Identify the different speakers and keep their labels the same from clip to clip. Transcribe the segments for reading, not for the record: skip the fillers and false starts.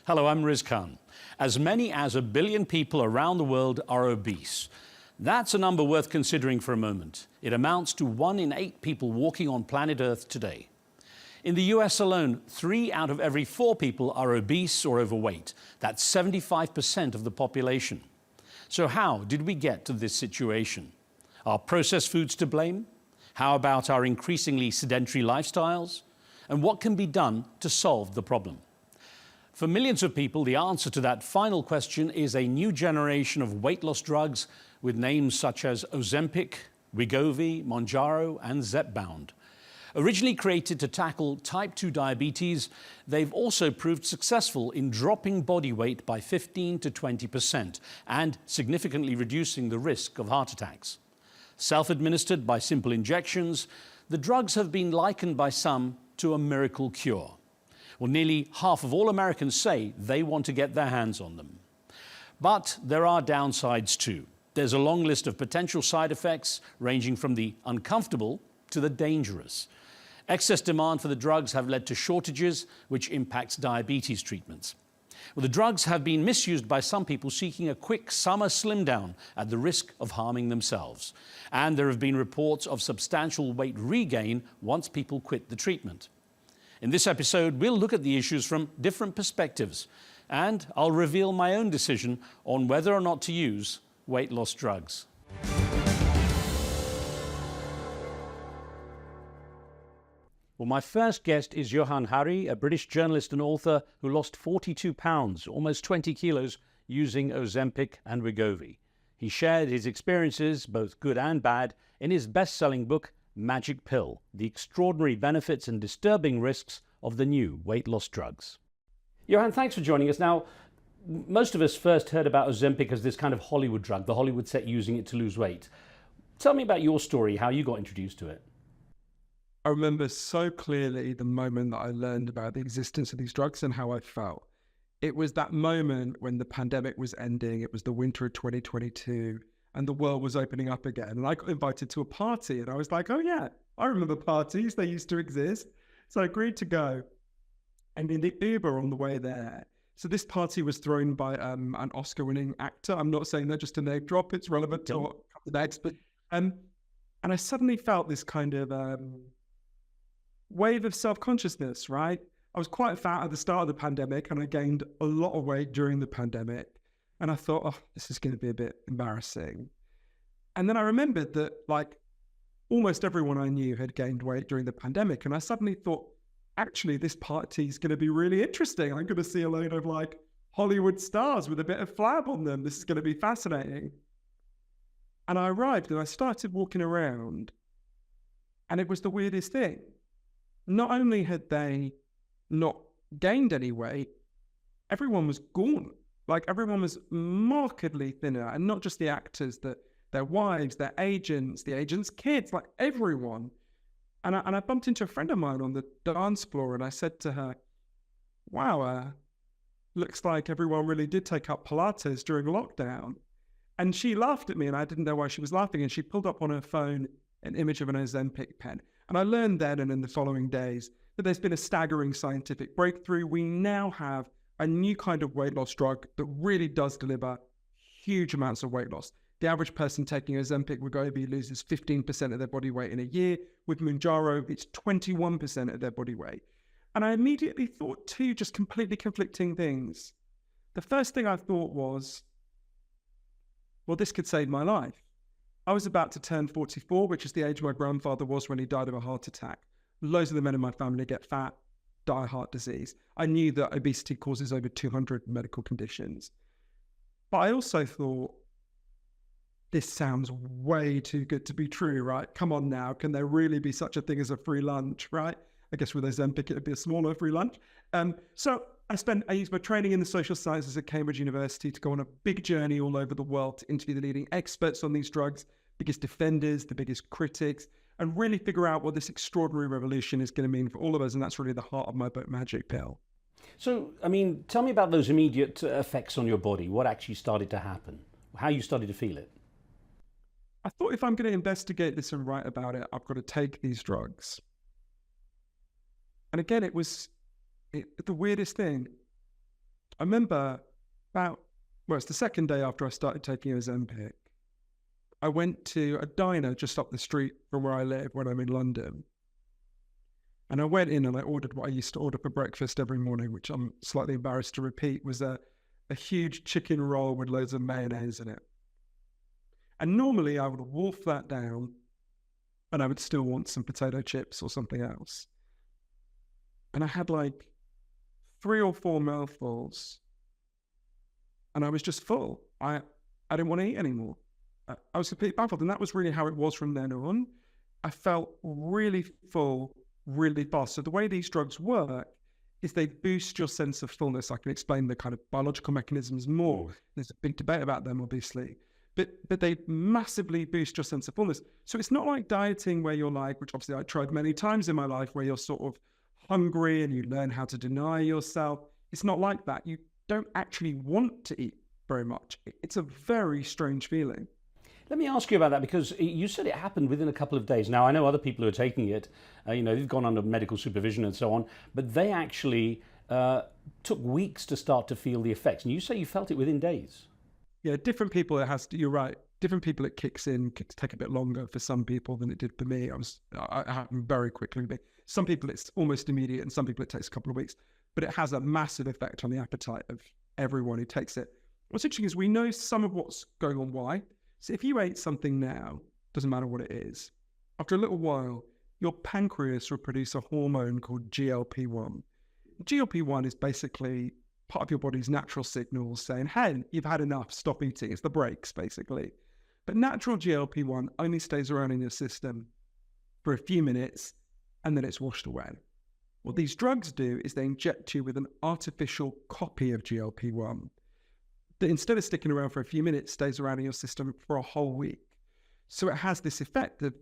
Speaker 1: Hello, I'm Riz Khan. As many as 1 billion people around the world are obese. That's a number worth considering for a moment. It amounts to 1 in 8 people walking on planet Earth today. In the US alone, 3 out of every 4 people are obese or overweight. That's 75% of the population. So how did we get to this situation? Are processed foods to blame? How about our increasingly sedentary lifestyles? And what can be done to solve the problem? For millions of people, the answer to that final question is a new generation of weight loss drugs with names such as Ozempic, Wegovy, Mounjaro, and Zepbound. Originally created to tackle type 2 diabetes, they've also proved successful in dropping body weight by 15 to 20% and significantly reducing the risk of heart attacks. Self-administered by simple injections, the drugs have been likened by some to a miracle cure. Well, nearly half of all Americans say they want to get their hands on them. But there are downsides too. There's a long list of potential side effects ranging from the uncomfortable to the dangerous. Excess demand for the drugs have led to shortages, which impacts diabetes treatments. Well, the drugs have been misused by some people seeking a quick summer slim down at the risk of harming themselves. And there have been reports of substantial weight regain once people quit the treatment. In this episode, we'll look at the issues from different perspectives, and I'll reveal my own decision on whether or not to use weight loss drugs. Well, my first guest is Johan Hari, a British journalist and author who lost 42 pounds, almost 20 kilos, using Ozempic and Wegovy. He shared his experiences, both good and bad, in his best-selling book, Magic Pill: The Extraordinary Benefits and Disturbing Risks of the New Weight Loss Drugs. Johan, thanks for joining us. Now, most of us first heard about Ozempic as this kind of Hollywood drug, the Hollywood set using it to lose weight. Tell me about your story, how you got introduced to it.
Speaker 2: I remember so clearly the moment that I learned about the existence of these drugs and how I felt. It was that moment when the pandemic was ending. It was the winter of 2022 and the world was opening up again. And I got invited to a party and I was like, oh yeah, I remember parties. They used to exist. So I agreed to go. And in the Uber on the way there, so this party was thrown by an Oscar-winning actor. I'm not saying that just a name drop. It's relevant to what comes next. But, and I suddenly felt this kind of wave of self-consciousness, right? I was quite fat at the start of the pandemic and I gained a lot of weight during the pandemic. And I thought, oh, this is going to be a bit embarrassing. And then I remembered that like almost everyone I knew had gained weight during the pandemic. And I suddenly thought, actually, this party is going to be really interesting. I'm going to see a load of like Hollywood stars with a bit of flab on them. This is going to be fascinating. And I arrived and I started walking around and it was the weirdest thing. Not only had they not gained any weight, everyone was gaunt. Like everyone was markedly thinner, and not just the actors, their wives, their agents, the agents' kids, like everyone. And I bumped into a friend of mine on the dance floor and I said to her, wow, looks like everyone really did take up Pilates during lockdown. And she laughed at me and I didn't know why she was laughing. And she pulled up on her phone an image of an Ozempic pen. And I learned then and in the following days that there's been a staggering scientific breakthrough. We now have a new kind of weight loss drug that really does deliver huge amounts of weight loss. The average person taking Ozempic Wegovy loses 15% of their body weight in a year. With Mounjaro, it's 21% of their body weight. And I immediately thought two just completely conflicting things. The first thing I thought was, well, this could save my life. I was about to turn 44, which is the age my grandfather was when he died of a heart attack. Loads of the men in my family get fat, die of heart disease. I knew that obesity causes over 200 medical conditions. But I also thought, this sounds way too good to be true, right? Come on now, can there really be such a thing as a free lunch, right? I guess with Ozempic, it'd be a smaller free lunch. So I used my training in the social sciences at Cambridge University to go on a big journey all over the world to interview the leading experts on these drugs, biggest defenders, the biggest critics, and really figure out what this extraordinary revolution is going to mean for all of us. And that's really the heart of my book, Magic Pill.
Speaker 1: So, I mean, tell me about those immediate effects on your body. What actually started to happen? How you started to feel it?
Speaker 2: I thought if I'm going to investigate this and write about it, I've got to take these drugs. And again, it was the weirdest thing. I remember it's the second day after I started taking Ozempic. I went to a diner just up the street from where I live when I'm in London. And I went in and I ordered what I used to order for breakfast every morning, which I'm slightly embarrassed to repeat, was a huge chicken roll with loads of mayonnaise in it. And normally I would wolf that down and I would still want some potato chips or something else. And I had like 3 or 4 mouthfuls and I was just full. I didn't want to eat anymore. I was completely baffled. And that was really how it was from then on. I felt really full, really fast. So the way these drugs work is they boost your sense of fullness. I can explain the kind of biological mechanisms more. There's a big debate about them, obviously. But they massively boost your sense of fullness. So it's not like dieting where you're like, which obviously I tried many times in my life, where you're sort of hungry and you learn how to deny yourself. It's not like that. You don't actually want to eat very much. It's a very strange feeling.
Speaker 1: Let me ask you about that, because you said it happened within a couple of days. Now, I know other people who are taking it, they've gone under medical supervision and so on, but they actually took weeks to start to feel the effects. And you say you felt it within days.
Speaker 2: Yeah, different people, you're right. Different people it kicks in, take a bit longer for some people than it did for me. It happened very quickly. Some people it's almost immediate and some people it takes a couple of weeks, but it has a massive effect on the appetite of everyone who takes it. What's interesting is we know some of what's going on why. So if you ate something now, doesn't matter what it is, after a little while, your pancreas will produce a hormone called GLP-1. GLP-1 is basically part of your body's natural signals saying, hey, you've had enough, stop eating. It's the brakes, basically. But natural GLP-1 only stays around in your system for a few minutes and then it's washed away. What these drugs do is they inject you with an artificial copy of GLP-1 that instead of sticking around for a few minutes, stays around in your system for a whole week. So it has this effect that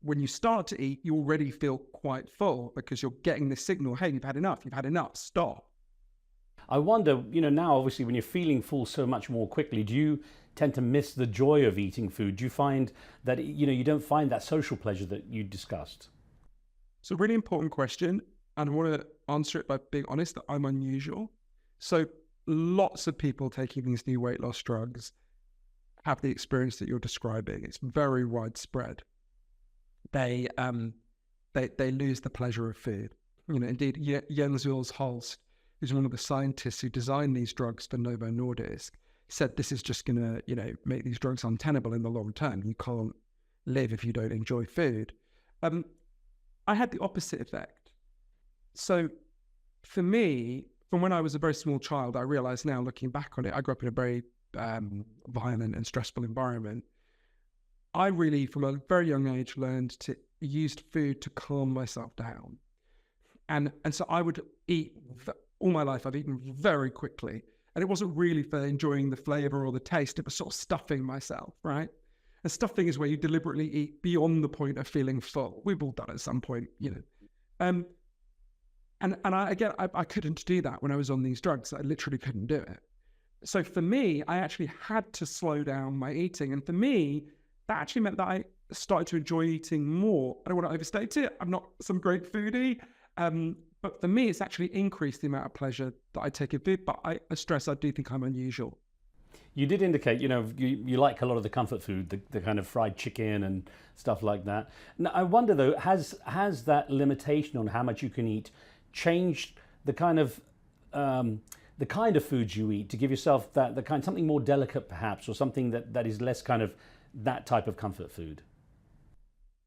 Speaker 2: when you start to eat, you already feel quite full because you're getting this signal, hey, you've had enough, stop.
Speaker 1: I wonder, now obviously when you're feeling full so much more quickly, do you tend to miss the joy of eating food? Do you find that, you don't find that social pleasure that you discussed?
Speaker 2: It's a really important question. And I want to answer it by being honest that I'm unusual. So lots of people taking these new weight loss drugs have the experience that you're describing. It's very widespread. They lose the pleasure of food. Indeed, Jens Jules Holst, who's one of the scientists who designed these drugs for Novo Nordisk, said this is just going to, make these drugs untenable in the long term. You can't live if you don't enjoy food. I had the opposite effect. So for me, from when I was a very small child, I realize now looking back on it, I grew up in a very violent and stressful environment. I really, from a very young age, learned to use food to calm myself down. And so I would eat, all my life I've eaten very quickly. And it wasn't really for enjoying the flavor or the taste, it was sort of stuffing myself, right? And stuffing is where you deliberately eat beyond the point of feeling full. We've all done it at some point, And I couldn't do that when I was on these drugs. I literally couldn't do it. So for me, I actually had to slow down my eating. And for me, that actually meant that I started to enjoy eating more. I don't want to overstate it. I'm not some great foodie. But for me, it's actually increased the amount of pleasure that I take in food. But I stress, I do think I'm unusual.
Speaker 1: You did indicate, you like a lot of the comfort food, the kind of fried chicken and stuff like that. Now, I wonder though, has that limitation on how much you can eat changed the kind of foods you eat to give yourself something more delicate perhaps, or something that is less kind of that type of comfort food?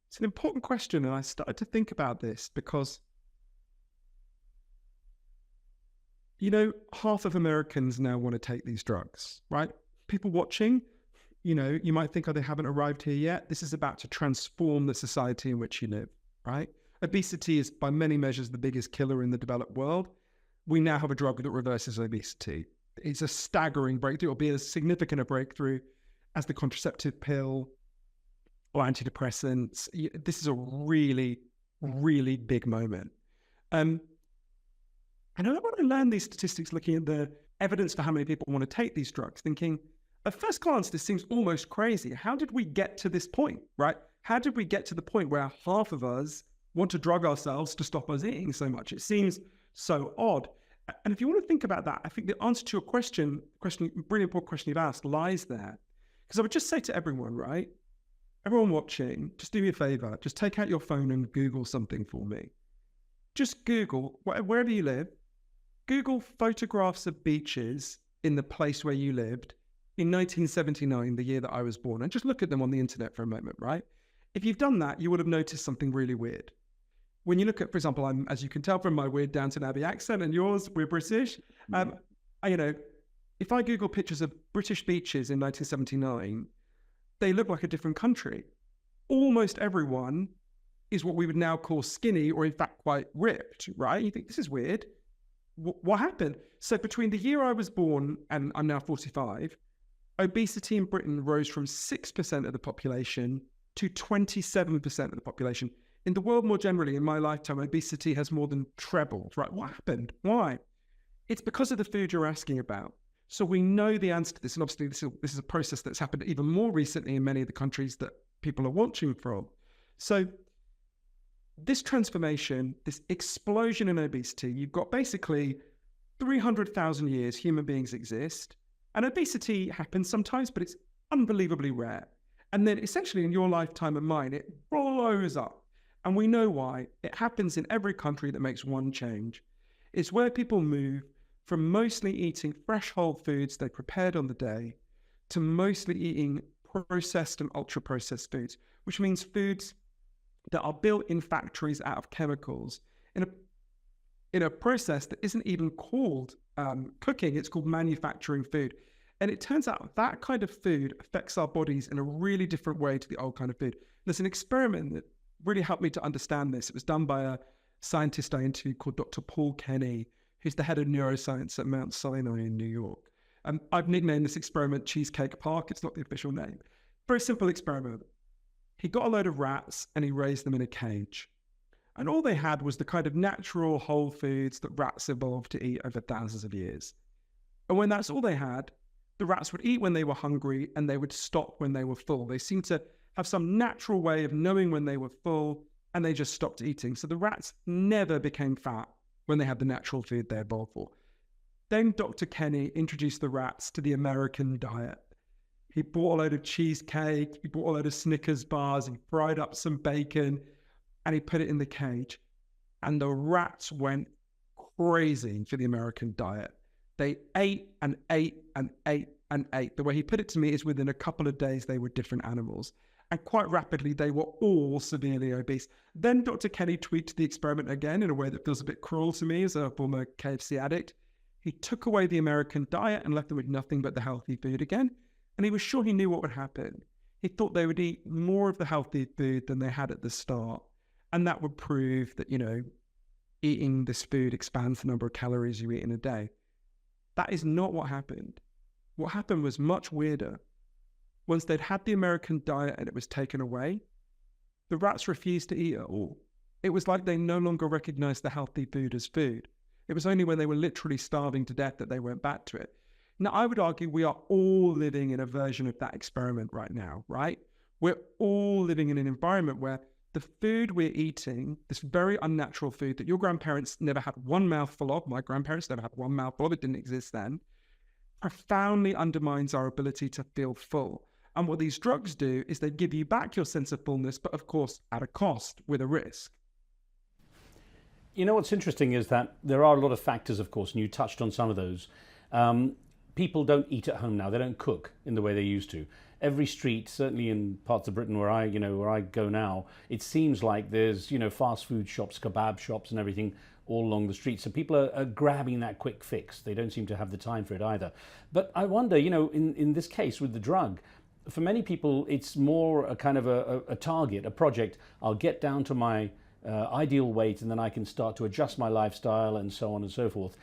Speaker 2: It's an important question, and I started to think about this because half of Americans now want to take these drugs, right? People watching, you might think, oh, they haven't arrived here yet. This is about to transform the society in which you live, right? Obesity is by many measures the biggest killer in the developed world. We now have a drug that reverses obesity. It's a staggering breakthrough. It'll be as significant a breakthrough as the contraceptive pill or antidepressants. This is a really, really big moment. And I when I learned these statistics, looking at the evidence for how many people want to take these drugs, thinking, at first glance, this seems almost crazy. How did we get to this point, right? How did we get to the point where half of us want to drug ourselves to stop us eating so much? It seems so odd. And if you want to think about that, I think the answer to your question, really important question you've asked, lies there. Because I would just say to everyone, right? Everyone watching, just do me a favor. Just take out your phone and Google something for me. Just Google, wherever you live, Google photographs of beaches in the place where you lived in 1979, the year that I was born, and just look at them on the internet for a moment, right? If you've done that, you would have noticed something really weird. When you look at, for example, I'm, as you can tell from my weird Downton Abbey accent and yours, we're British. If I Google pictures of British beaches in 1979, they look like a different country. Almost everyone is what we would now call skinny or in fact quite ripped, right? You think, this is weird. What happened? So between the year I was born and I'm now 45, obesity in Britain rose from 6% of the population to 27% of the population. In the world more generally, in my lifetime, obesity has more than trebled, right? What happened? Why? It's because of the food you're asking about. So we know the answer to this, and obviously this is a process that's happened even more recently in many of the countries that people are watching from. So this transformation, this explosion in obesity, you've got basically 300,000 years human beings exist, and obesity happens sometimes, but it's unbelievably rare. And then essentially in your lifetime and mine, it blows up. And we know why. It happens in every country that makes one change. It's where people move from mostly eating fresh whole foods they prepared on the day to mostly eating processed and ultra-processed foods, which means foods that are built in factories out of chemicals in a process that isn't even called cooking, it's called manufacturing food. And it turns out that kind of food affects our bodies in a really different way to the old kind of food. There's an experiment that really helped me to understand this. It was done by a scientist I interviewed called Dr. Paul Kenny, who's the head of neuroscience at Mount Sinai in New York. I've nicknamed this experiment Cheesecake Park. It's not the official name. Very simple experiment. He got a load of rats and he raised them in a cage. And all they had was the kind of natural whole foods that rats evolved to eat over thousands of years. And when that's all they had, the rats would eat when they were hungry and they would stop when they were full. They seemed to have some natural way of knowing when they were full, and they just stopped eating. So the rats never became fat when they had the natural food they evolved for. Then Dr. Kenny introduced the rats to the American diet. He bought a load of cheesecake, he bought a load of Snickers bars, he fried up some bacon, and he put it in the cage. And the rats went crazy for the American diet. They ate and ate and ate and ate. The way he put it to me is within a couple of days, they were different animals. And quite rapidly, they were all severely obese. Then Dr. Kenny tweaked the experiment again in a way that feels a bit cruel to me as a former KFC addict. He took away the American diet and left them with nothing but the healthy food again. And he was sure he knew what would happen. He thought they would eat more of the healthy food than they had at the start. And that would prove that, eating this food expands the number of calories you eat in a day. That is not what happened. What happened was much weirder. Once they'd had the American diet and it was taken away, the rats refused to eat at all. It was like they no longer recognized the healthy food as food. It was only when they were literally starving to death that they went back to it. Now, I would argue we are all living in a version of that experiment right now, right? We're all living in an environment where the food we're eating, this very unnatural food that your grandparents never had one mouthful of, my grandparents never had one mouthful of, it didn't exist then, profoundly undermines our ability to feel full. And what these drugs do is they give you back your sense of fullness, but of course, at a cost, with a risk.
Speaker 1: What's interesting is that there are a lot of factors, of course, and you touched on some of those. People don't eat at home now. They don't cook in the way they used to. Every street, certainly in parts of Britain where I go now, it seems like there's, fast food shops, kebab shops and everything all along the street. So people are grabbing that quick fix. They don't seem to have the time for it either. But I wonder, in this case with the drug, for many people, it's more a kind of a target, a project. I'll get down to my ideal weight and then I can start to adjust my lifestyle and so on and so forth.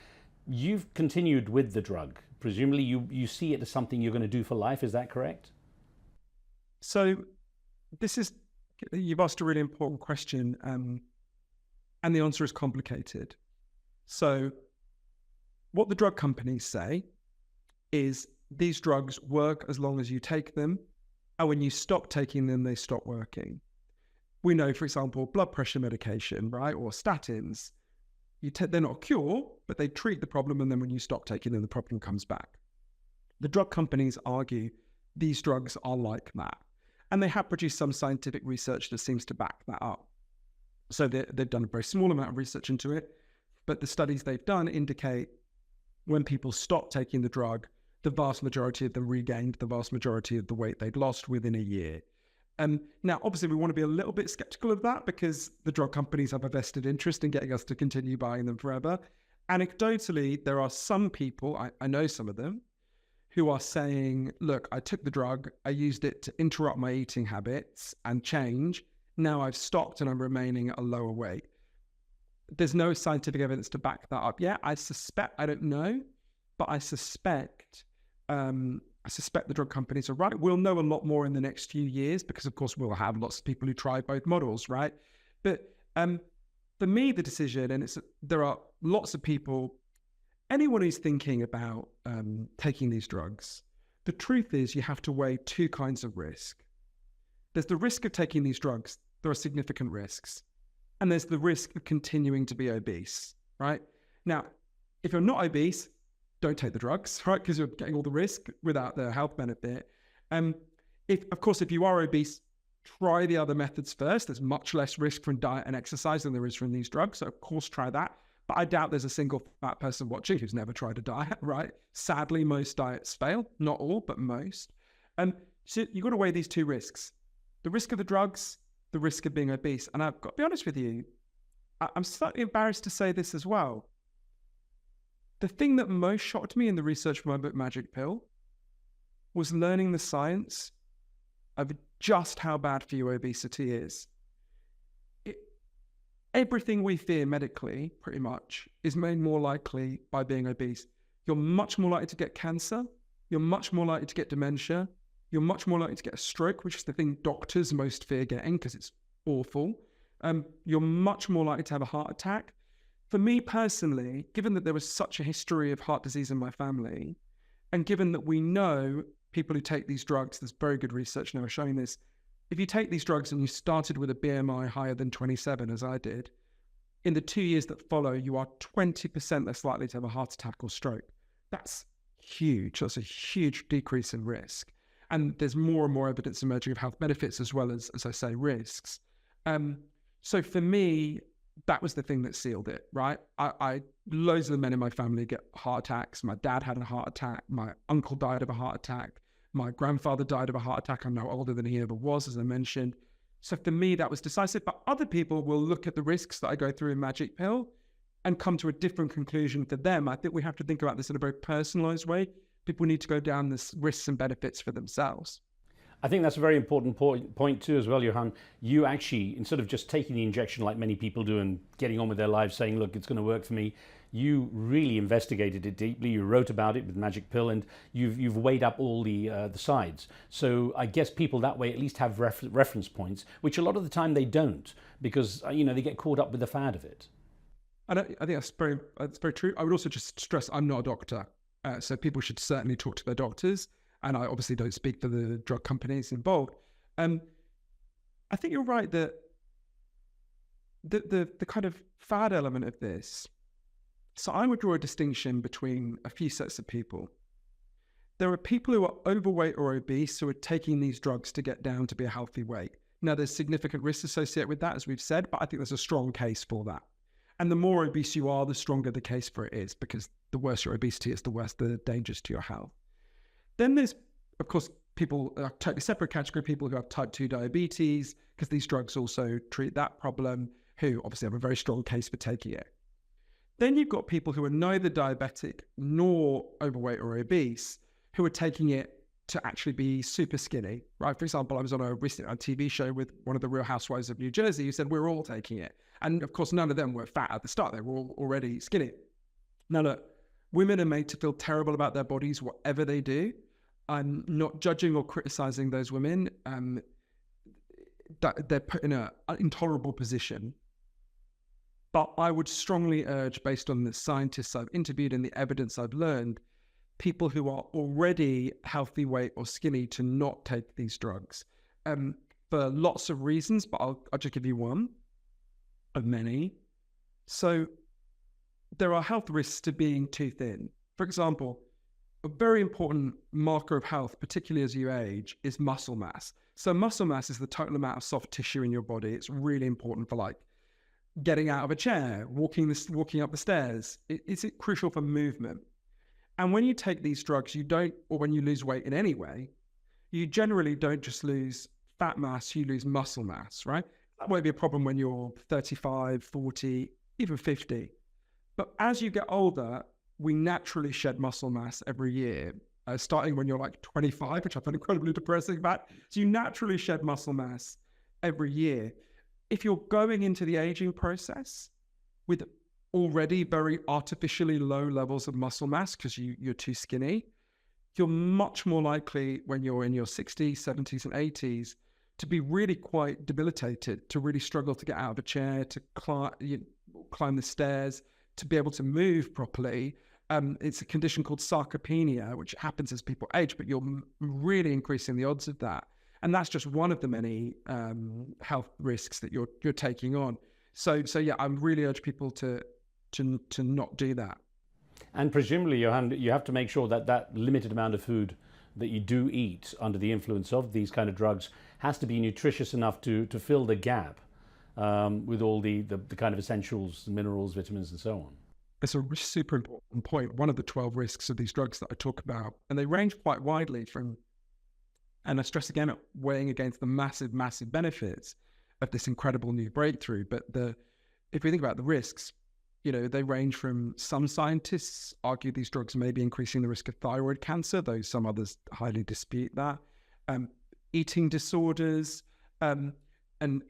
Speaker 1: You've continued with the drug. Presumably you see it as something you're going to do for life. Is that correct?
Speaker 2: So you've asked a really important question, and the answer is complicated. So what the drug companies say is these drugs work as long as you take them, and when you stop taking them, they stop working. We know, for example, blood pressure medication, right, or statins, they're not a cure, but they treat the problem, and then when you stop taking them, the problem comes back. The drug companies argue these drugs are like that. And they have produced some scientific research that seems to back that up. So they've done a very small amount of research into it, but the studies they've done indicate when people stop taking the drug, the vast majority of them regained the vast majority of the weight they'd lost within a year. Now, obviously, we want to be a little bit skeptical of that because the drug companies have a vested interest in getting us to continue buying them forever. Anecdotally, there are some people, I know some of them, who are saying, look, I took the drug, I used it to interrupt my eating habits and change. Now I've stopped and I'm remaining at a lower weight. There's no scientific evidence to back that up yet. I don't know, but I suspect the drug companies are right. We'll know a lot more in the next few years because, of course, we'll have lots of people who try both models, right? But for me, the decision, and there are lots of people, anyone who's thinking about taking these drugs, the truth is you have to weigh two kinds of risk. There's the risk of taking these drugs. There are significant risks. And there's the risk of continuing to be obese, right? Now, if you're not obese, don't take the drugs, right? Because you're getting all the risk without the health benefit. If you are obese, try the other methods first. There's much less risk from diet and exercise than there is from these drugs. So of course, try that. But I doubt there's a single fat person watching who's never tried a diet, right? Sadly, most diets fail. Not all, but most. So you've got to weigh these two risks. The risk of the drugs, the risk of being obese. And I've got to be honest with you, I'm slightly embarrassed to say this as well. The thing that most shocked me in the research for my book, Magic Pill, was learning the science of just how bad for you obesity is. Everything we fear medically, pretty much, is made more likely by being obese. You're much more likely to get cancer. You're much more likely to get dementia. You're much more likely to get a stroke, which is the thing doctors most fear getting because it's awful. You're much more likely to have a heart attack. For me personally, given that there was such a history of heart disease in my family, and given that we know people who take these drugs, there's very good research now showing this, if you take these drugs and you started with a BMI higher than 27, as I did, in the 2 years that follow, you are 20% less likely to have a heart attack or stroke. That's huge. That's a huge decrease in risk. And there's more and more evidence emerging of health benefits as well as I say, risks. So for me, that was the thing that sealed it, right? Loads of the men in my family get heart attacks. My dad had a heart attack. My uncle died of a heart attack. My grandfather died of a heart attack. I'm now older than he ever was, as I mentioned. So for me, that was decisive. But other people will look at the risks that I go through in Magic Pill and come to a different conclusion for them. I think we have to think about this in a very personalized way. People need to go down the risks and benefits for themselves.
Speaker 1: I think that's a very important point too as well, Johan. You actually, instead of just taking the injection like many people do and getting on with their lives saying, look, it's going to work for me, you really investigated it deeply. You wrote about it with Magic Pill and you've weighed up all the sides. So I guess people that way at least have reference points, which a lot of the time they don't because, they get caught up with the fad of it.
Speaker 2: I think that's very true. I would also just stress I'm not a doctor. So people should certainly talk to their doctors. And I obviously don't speak for the drug companies involved. I think you're right that the kind of fad element of this. So I would draw a distinction between a few sets of people. There are people who are overweight or obese who are taking these drugs to get down to be a healthy weight. Now, there's significant risks associated with that, as we've said, but I think there's a strong case for that. And the more obese you are, the stronger the case for it is, because the worse your obesity is, the worse the dangers to your health. Then there's, of course, people, a totally separate category, people who have type 2 diabetes, because these drugs also treat that problem, who obviously have a very strong case for taking it. Then you've got people who are neither diabetic nor overweight or obese, who are taking it to actually be super skinny, right? For example, I was on a recent TV show with one of the Real Housewives of New Jersey who said, we're all taking it. And of course, none of them were fat at the start. They were all already skinny. Now, look, women are made to feel terrible about their bodies, whatever they do. I'm not judging or criticizing those women. That they're put in an intolerable position. But I would strongly urge, based on the scientists I've interviewed and the evidence I've learned, people who are already healthy weight or skinny to not take these drugs for lots of reasons, but I'll just give you one of many. So there are health risks to being too thin. For example, a very important marker of health, particularly as you age, is muscle mass. So muscle mass is the total amount of soft tissue in your body. It's really important for like getting out of a chair, walking up the stairs. It's crucial for movement. And when you take these drugs, or when you lose weight in any way, you generally don't just lose fat mass, you lose muscle mass, right? That won't be a problem when you're 35, 40, even 50. But as you get older, we naturally shed muscle mass every year, starting when you're like 25, which I find incredibly depressing. But so you naturally shed muscle mass every year. If you're going into the aging process with already very artificially low levels of muscle mass because you're too skinny, you're much more likely when you're in your 60s, 70s, and 80s to be really quite debilitated, to really struggle to get out of a chair, to climb the stairs, to be able to move properly. It's a condition called sarcopenia, which happens as people age, but you're really increasing the odds of that. And that's just one of the many health risks that you're taking on. So yeah, I really urge people to not do that.
Speaker 1: And presumably, Johan, you have to make sure that that limited amount of food that you do eat under the influence of these kind of drugs has to be nutritious enough to fill the gap with all the kind of essentials, minerals, vitamins, and so on.
Speaker 2: It's a super important point. One of the 12 risks of these drugs that I talk about, and they range quite widely from, and I stress again, weighing against the massive, massive benefits of this incredible new breakthrough. But if we think about the risks, they range from, some scientists argue these drugs may be increasing the risk of thyroid cancer, though some others highly dispute that. Eating disorders, and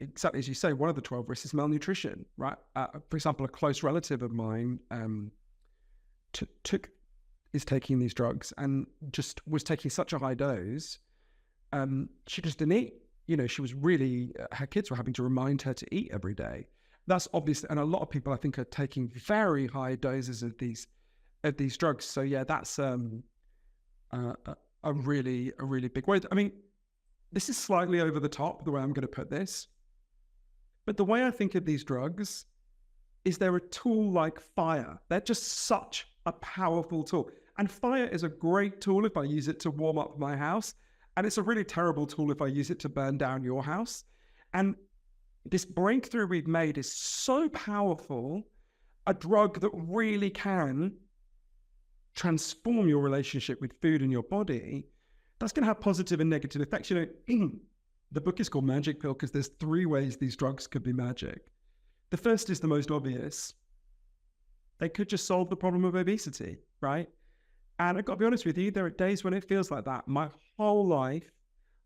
Speaker 2: exactly as you say, one of the 12 risks is malnutrition, right? For example, a close relative of mine is taking these drugs and just was taking such a high dose, she just didn't eat. She was really, her kids were having to remind her to eat every day. That's obvious, and a lot of people I think are taking very high doses of these drugs. So yeah, that's a really big way. I mean, this is slightly over the top, the way I'm going to put this, but the way I think of these drugs is they're a tool like fire. They're just such a powerful tool, and fire is a great tool if I use it to warm up my house, and it's a really terrible tool if I use it to burn down your house. And this breakthrough we've made is so powerful, a drug that really can transform your relationship with food and your body, that's going to have positive and negative effects. The book is called Magic Pill because there's 3 ways these drugs could be magic. The first is the most obvious. They could just solve the problem of obesity, right? And I've got to be honest with you, there are days when it feels like that. My whole life,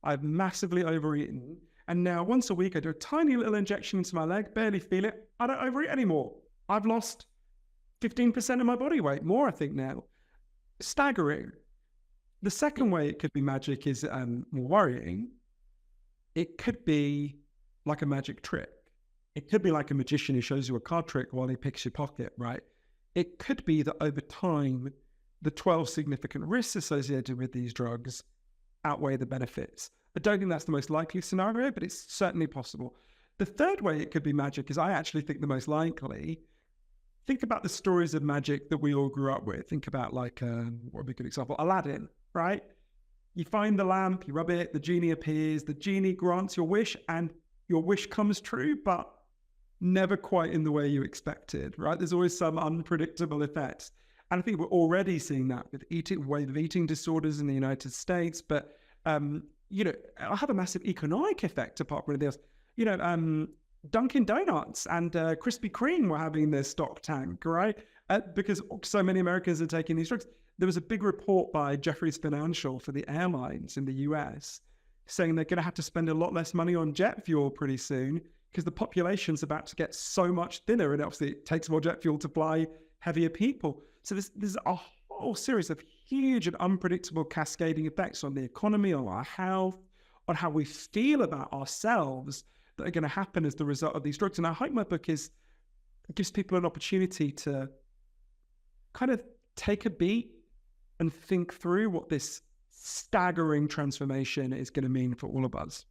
Speaker 2: I've massively overeaten. And now once a week, I do a tiny little injection into my leg, barely feel it. I don't overeat anymore. I've lost 15% of my body weight, more I think now. Staggering. The second way it could be magic is more worrying. It could be like a magic trick. It could be like a magician who shows you a card trick while he picks your pocket, right? It could be that over time, the 12 significant risks associated with these drugs outweigh the benefits. I don't think that's the most likely scenario, but it's certainly possible. The third way it could be magic is, I actually think the most likely. Think about the stories of magic that we all grew up with. Think about what would be a good example? Aladdin, right? You find the lamp, you rub it, the genie appears, the genie grants your wish, and your wish comes true, but never quite in the way you expected, right? There's always some unpredictable effects. And I think we're already seeing that with wave of eating disorders in the United States, but it'll have a massive economic effect apart from anything else. Dunkin' Donuts and Krispy Kreme were having their stock tank, right? Because so many Americans are taking these drugs. There was a big report by Jefferies Financial for the airlines in the US saying they're going to have to spend a lot less money on jet fuel pretty soon because the population's about to get so much thinner, and obviously it takes more jet fuel to fly heavier people. So there's a whole series of huge and unpredictable cascading effects on the economy, on our health, on how we feel about ourselves that are going to happen as the result of these drugs. And I hope my book gives people an opportunity to kind of take a beat and think through what this staggering transformation is going to mean for all of us.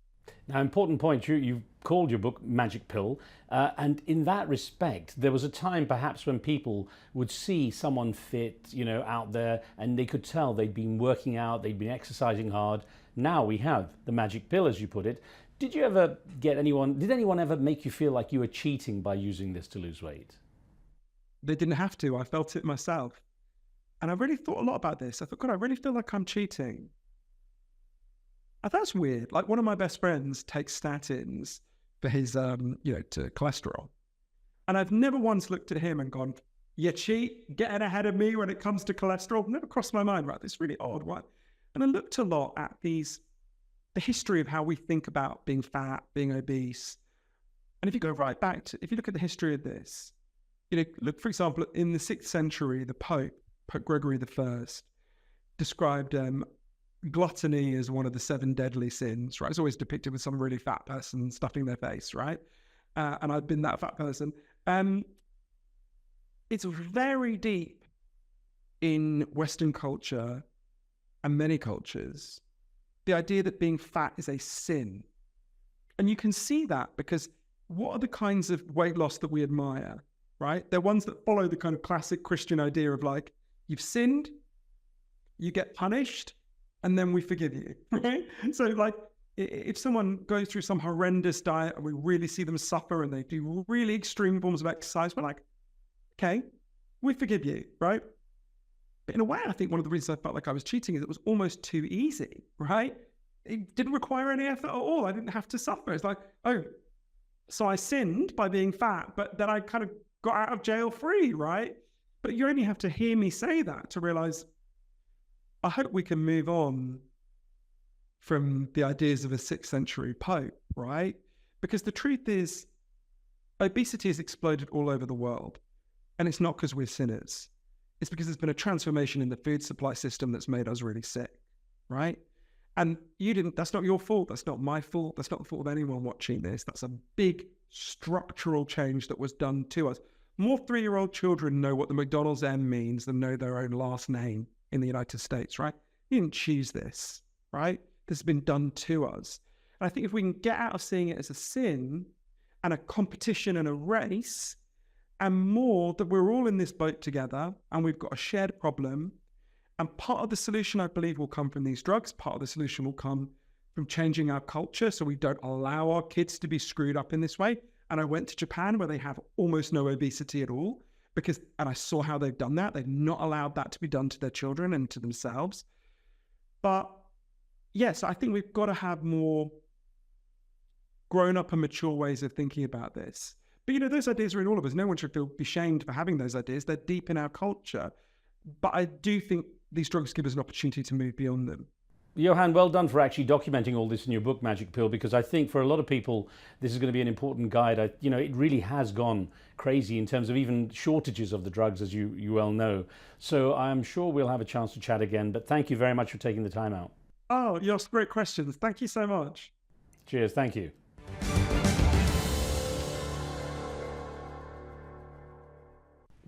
Speaker 1: Now, important point, you've called your book Magic Pill, and in that respect, there was a time perhaps when people would see someone fit, out there, and they could tell they'd been working out, they'd been exercising hard. Now we have the magic pill, as you put it. Did anyone ever make you feel like you were cheating by using this to lose weight?
Speaker 2: They didn't have to. I felt it myself. And I really thought a lot about this. I thought, God, I really feel like I'm cheating. And that's weird. Like, one of my best friends takes statins for his, to cholesterol. And I've never once looked at him and gone, you cheat, getting ahead of me when it comes to cholesterol. Never crossed my mind, right? This really odd one. And I looked a lot at the history of how we think about being fat, being obese. And if you go right back if you look at the history of this, look, for example, in the 6th century, the Pope Gregory I, described gluttony as one of the 7 deadly sins, right? It's always depicted with some really fat person stuffing their face, right? And I've been that fat person. It's very deep in Western culture and many cultures, the idea that being fat is a sin. And you can see that because what are the kinds of weight loss that we admire, right? They're ones that follow the kind of classic Christian idea of like, you've sinned, you get punished, and then we forgive you, right? So like, if someone goes through some horrendous diet and we really see them suffer and they do really extreme forms of exercise, we're like, okay, we forgive you, right? But in a way, I think one of the reasons I felt like I was cheating is it was almost too easy, right? It didn't require any effort at all. I didn't have to suffer. It's like, oh, so I sinned by being fat, but then I kind of got out of jail free, right? But you only have to hear me say that to realize, I hope we can move on from the ideas of a 6th century Pope, right? Because the truth is, obesity has exploded all over the world. And it's not because we're sinners. It's because there's been a transformation in the food supply system that's made us really sick, right? And that's not your fault. That's not my fault. That's not the fault of anyone watching this. That's a big structural change that was done to us. More 3-year-old children know what the McDonald's M means than know their own last name in the United States, right? You didn't choose this, right? This has been done to us. And I think if we can get out of seeing it as a sin and a competition and a race, and more that we're all in this boat together and we've got a shared problem, and part of the solution, I believe, will come from these drugs. Part of the solution will come from changing our culture so we don't allow our kids to be screwed up in this way. And I went to Japan where they have almost no obesity at all, and I saw how they've done that. They've not allowed that to be done to their children and to themselves. But yes, I think we've got to have more grown up and mature ways of thinking about this. But those ideas are in all of us. No one should be shamed for having those ideas. They're deep in our culture. But I do think these drugs give us an opportunity to move beyond them.
Speaker 1: Johan, well done for actually documenting all this in your book, Magic Pill, because I think for a lot of people, this is going to be an important guide. It really has gone crazy in terms of even shortages of the drugs, as you well know. So I'm sure we'll have a chance to chat again, but thank you very much for taking the time out.
Speaker 2: Oh, you asked great questions. Thank you so much.
Speaker 1: Cheers. Thank you.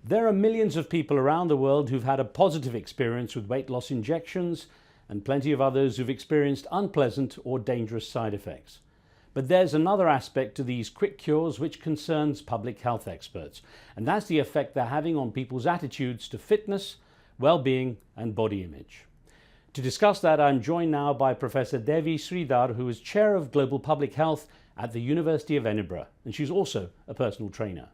Speaker 1: There are millions of people around the world who've had a positive experience with weight loss injections, and plenty of others who've experienced unpleasant or dangerous side effects. But there's another aspect to these quick cures which concerns public health experts, and that's the effect they're having on people's attitudes to fitness, well-being and body image. To discuss that, I'm joined now by Professor Devi Sridar, who is Chair of Global Public Health at the University of Edinburgh, and she's also a personal trainer.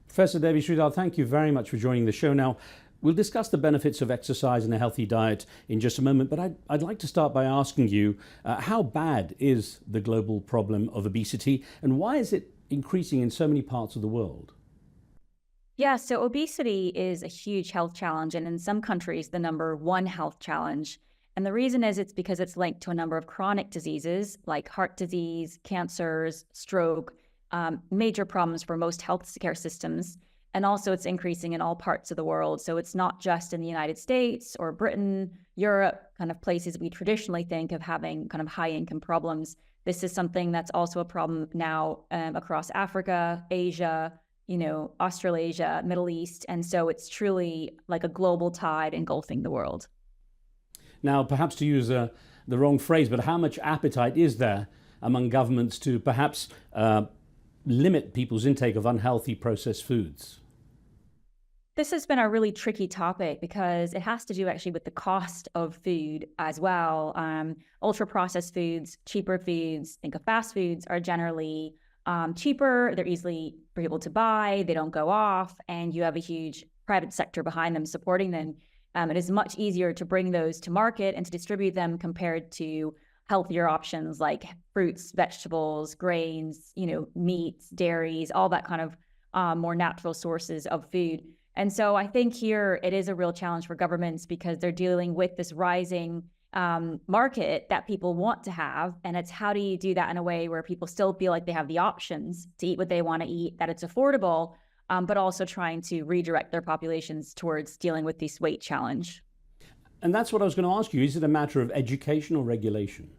Speaker 1: Professor Devi Sridar, thank you very much for joining the show. Now, we'll discuss the benefits of exercise and a healthy diet in just a moment, but I'd like to start by asking you, how bad is the global problem of obesity, and why is it increasing in so many parts of the world?
Speaker 3: Yeah, so obesity is a huge health challenge, and in some countries, the #1 health challenge. And the reason is it's because it's linked to a number of chronic diseases like heart disease, cancers, stroke, major problems for most healthcare systems. And also it's increasing in all parts of the world. So it's not just in the United States or Britain, Europe, kind of places we traditionally think of having kind of high income problems. This is something that's also a problem now across Africa, Asia, Australasia, Middle East. And so it's truly like a global tide engulfing the world.
Speaker 1: Now, perhaps to use the wrong phrase, but how much appetite is there among governments to perhaps limit people's intake of unhealthy processed foods?
Speaker 3: This has been a really tricky topic because it has to do actually with the cost of food as well. Ultra processed foods, cheaper foods, think of fast foods, are generally cheaper. They're easily for people to buy. They don't go off, and you have a huge private sector behind them supporting them. It is much easier to bring those to market and to distribute them compared to healthier options like fruits, vegetables, grains, meats, dairies, all that kind of more natural sources of food. And so I think here it is a real challenge for governments because they're dealing with this rising market that people want to have. And it's how do you do that in a way where people still feel like they have the options to eat what they want to eat, that it's affordable, but also trying to redirect their populations towards dealing with this weight challenge.
Speaker 1: And that's what I was going to ask you. Is it a matter of education or regulation?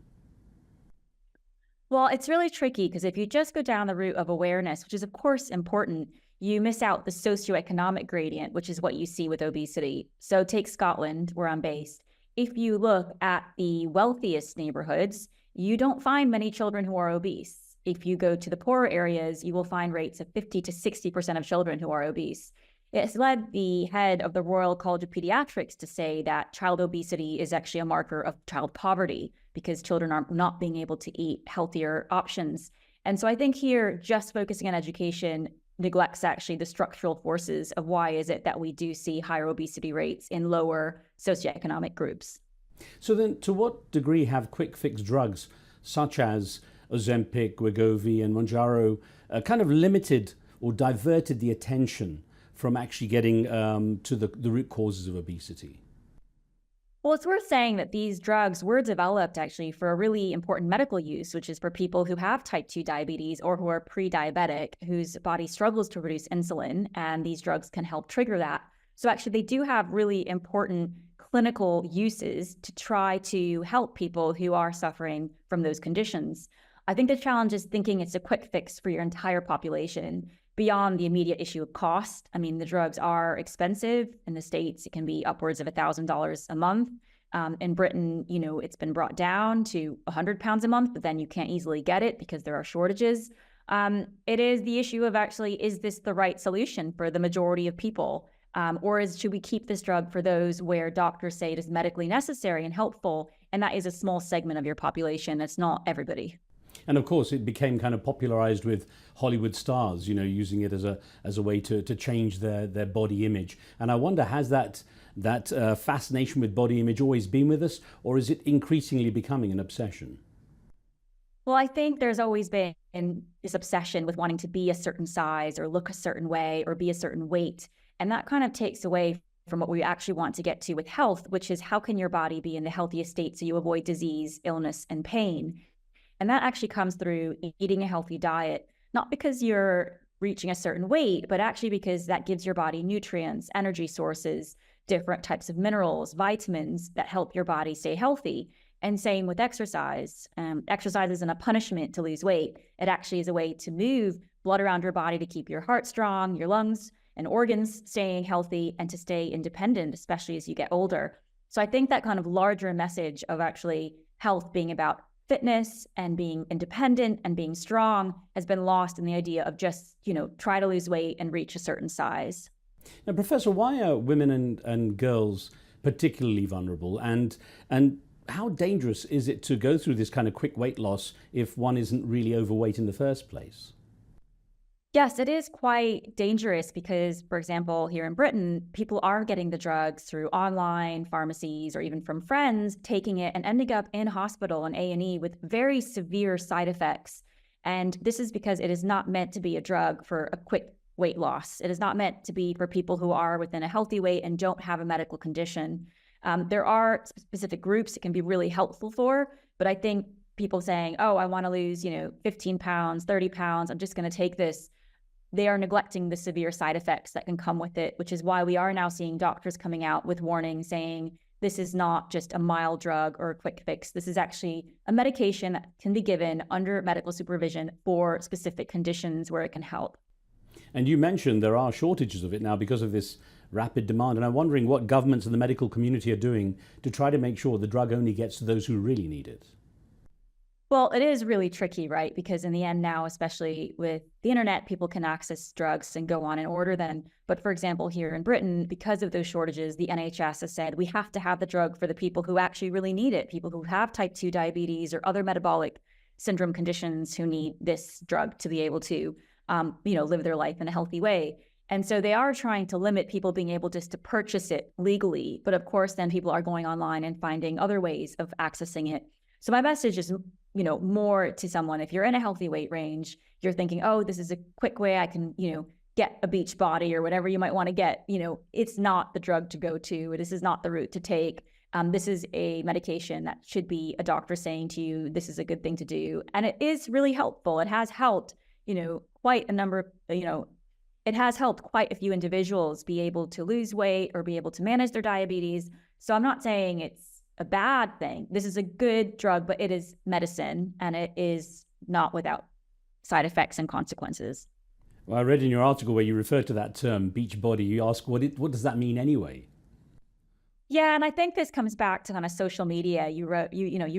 Speaker 3: Well, it's really tricky because if you just go down the route of awareness, which is of course important, you miss out the socioeconomic gradient, which is what you see with obesity. So take Scotland, where I'm based. If you look at the wealthiest neighborhoods, you don't find many children who are obese. If you go to the poorer areas, you will find rates of 50 to 60% of children who are obese. It's led the head of the Royal College of Pediatrics to say that child obesity is actually a marker of child poverty because children are not being able to eat healthier options. And so I think here, just focusing on education neglects actually the structural forces of why is it that we do see higher obesity rates in lower socioeconomic groups.
Speaker 1: So then, to what degree have quick fix drugs such as Ozempic, Wegovy and Mounjaro kind of limited or diverted the attention from actually getting to the root causes of obesity?
Speaker 3: Well, it's worth saying that these drugs were developed actually for a really important medical use, which is for people who have type 2 diabetes or who are pre-diabetic, whose body struggles to produce insulin, and these drugs can help trigger that. So actually, they do have really important clinical uses to try to help people who are suffering from those conditions. I think the challenge is thinking it's a quick fix for your entire population beyond the immediate issue of cost. I mean, the drugs are expensive. In the States, it can be upwards of $1,000 a month. In Britain, it's been brought down to £100 a month, but then you can't easily get it because there are shortages. It is the issue of actually, is this the right solution for the majority of people? Or should we keep this drug for those where doctors say it is medically necessary and helpful? And that is a small segment of your population. It's not everybody.
Speaker 1: And of course, it became kind of popularized with Hollywood stars, using it as a way to change their body image. And I wonder, has that fascination with body image always been with us, or is it increasingly becoming an obsession?
Speaker 3: Well, I think there's always been this obsession with wanting to be a certain size or look a certain way or be a certain weight. And that kind of takes away from what we actually want to get to with health, which is how can your body be in the healthiest state so you avoid disease, illness, and pain? And that actually comes through eating a healthy diet, not because you're reaching a certain weight, but actually because that gives your body nutrients, energy sources, different types of minerals, vitamins that help your body stay healthy. And same with exercise. Exercise isn't a punishment to lose weight. It actually is a way to move blood around your body to keep your heart strong, your lungs and organs staying healthy, and to stay independent, especially as you get older. So I think that kind of larger message of actually health being about fitness and being independent and being strong has been lost in the idea of just, try to lose weight and reach a certain size.
Speaker 1: Now, Professor, why are women and girls particularly vulnerable? And how dangerous is it to go through this kind of quick weight loss if one isn't really overweight in the first place?
Speaker 3: Yes, it is quite dangerous because, for example, here in Britain, people are getting the drugs through online pharmacies or even from friends, taking it and ending up in hospital and A&E with very severe side effects. And this is because it is not meant to be a drug for a quick weight loss. It is not meant to be for people who are within a healthy weight and don't have a medical condition. There are specific groups it can be really helpful for, but I think people saying, oh, I want to lose, 15 pounds, 30 pounds, I'm just going to take this. They are neglecting the severe side effects that can come with it, which is why we are now seeing doctors coming out with warnings saying this is not just a mild drug or a quick fix. This is actually a medication that can be given under medical supervision for specific conditions where it can help.
Speaker 1: And you mentioned there are shortages of it now because of this rapid demand. And I'm wondering what governments and the medical community are doing to try to make sure the drug only gets to those who really need it.
Speaker 3: Well, it is really tricky, right? Because in the end now, especially with the internet, people can access drugs and go on and order them. But for example, here in Britain, because of those shortages, the NHS has said we have to have the drug for the people who actually really need it, people who have type 2 diabetes or other metabolic syndrome conditions who need this drug to be able to, live their life in a healthy way. And so they are trying to limit people being able just to purchase it legally. But of course, then people are going online and finding other ways of accessing it. So my message is, more to someone, if you're in a healthy weight range, you're thinking, oh, this is a quick way I can, get a beach body or whatever you might want to get. It's not the drug to go to. This is not the route to take. This is a medication that should be a doctor saying to you, this is a good thing to do. And it is really helpful. It has helped, quite a number of, it has helped quite a few individuals be able to lose weight or be able to manage their diabetes. So I'm not saying it's a bad thing. This is a good drug, but it is medicine and it is not without side effects and consequences.
Speaker 1: Well, I read in your article where you referred to that term, beach body. You ask, what does that mean anyway?
Speaker 3: Yeah, and I think this comes back to kind of social media. You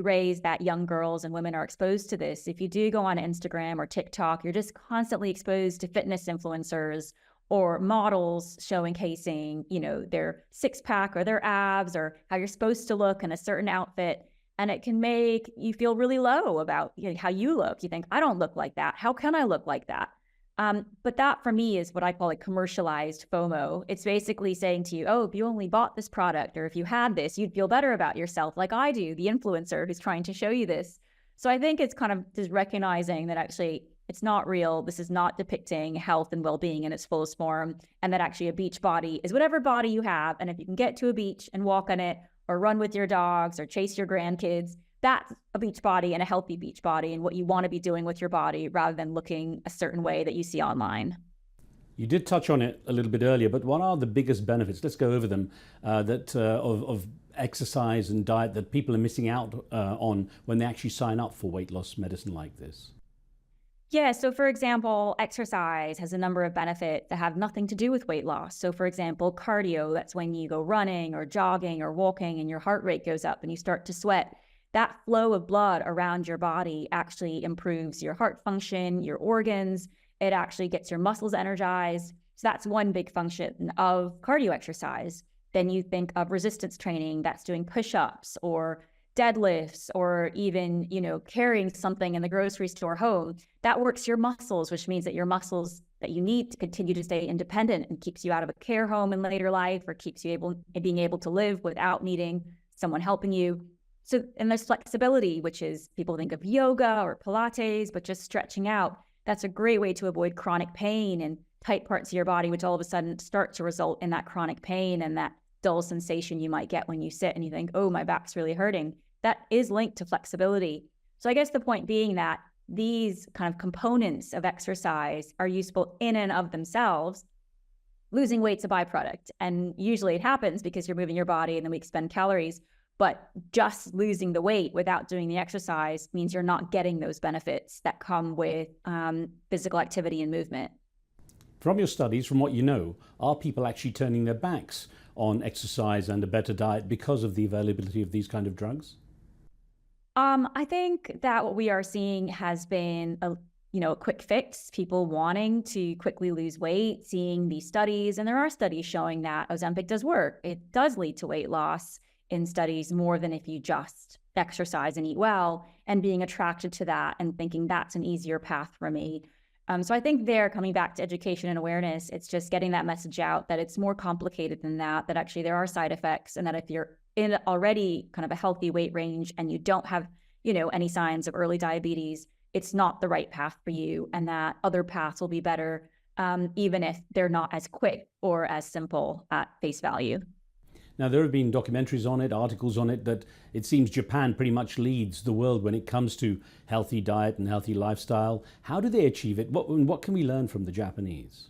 Speaker 3: raise that young girls and women are exposed to this. If you do go on Instagram or TikTok, you're just constantly exposed to fitness influencers or models showcasing, their six pack or their abs or how you're supposed to look in a certain outfit. And it can make you feel really low about how you look. You think, I don't look like that. How can I look like that? But that for me is what I call a commercialized FOMO. It's basically saying to you, oh, if you only bought this product or if you had this, you'd feel better about yourself like I do, the influencer who's trying to show you this. So I think it's kind of just recognizing that actually it's not real. This is not depicting health and well-being in its fullest form. And that actually a beach body is whatever body you have. And if you can get to a beach and walk on it or run with your dogs or chase your grandkids, that's a beach body and a healthy beach body and what you want to be doing with your body rather than looking a certain way that you see online.
Speaker 1: You did touch on it a little bit earlier, but what are the biggest benefits? Let's go over them of exercise and diet that people are missing out on when they actually sign up for weight loss medicine like this.
Speaker 3: Yeah, so for example, exercise has a number of benefits that have nothing to do with weight loss. So for example, cardio, that's when you go running or jogging or walking and your heart rate goes up and you start to sweat. That flow of blood around your body actually improves your heart function, your organs. It actually gets your muscles energized. So that's one big function of cardio exercise. Then you think of resistance training, that's doing push-ups or deadlifts or even, carrying something in the grocery store home. That works your muscles, which means that your muscles that you need to continue to stay independent and keeps you out of a care home in later life or keeps you being able to live without needing someone helping you. So, and there's flexibility, which is people think of yoga or Pilates, but just stretching out. That's a great way to avoid chronic pain and tight parts of your body, which all of a sudden start to result in that chronic pain and that dull sensation you might get when you sit and you think, oh, my back's really hurting. That is linked to flexibility. So I guess the point being that these kind of components of exercise are useful in and of themselves. Losing weight's a byproduct. And usually it happens because you're moving your body and then we expend calories. But just losing the weight without doing the exercise means you're not getting those benefits that come with physical activity and movement.
Speaker 1: From your studies, from what you know, are people actually turning their backs on exercise and a better diet because of the availability of these kind of drugs?
Speaker 3: I think that what we are seeing has been a quick fix, people wanting to quickly lose weight, seeing these studies, and there are studies showing that Ozempic does work. It does lead to weight loss in studies more than if you just exercise and eat well, and being attracted to that and thinking that's an easier path for me. So I think coming back to education and awareness, it's just getting that message out that it's more complicated than that, that actually there are side effects, and that if you're in already kind of a healthy weight range and you don't have, any signs of early diabetes, it's not the right path for you, and that other paths will be better, even if they're not as quick or as simple at face value.
Speaker 1: Now, there have been documentaries on it, articles on it, that it seems Japan pretty much leads the world when it comes to healthy diet and healthy lifestyle. How do they achieve it? What can we learn from the Japanese?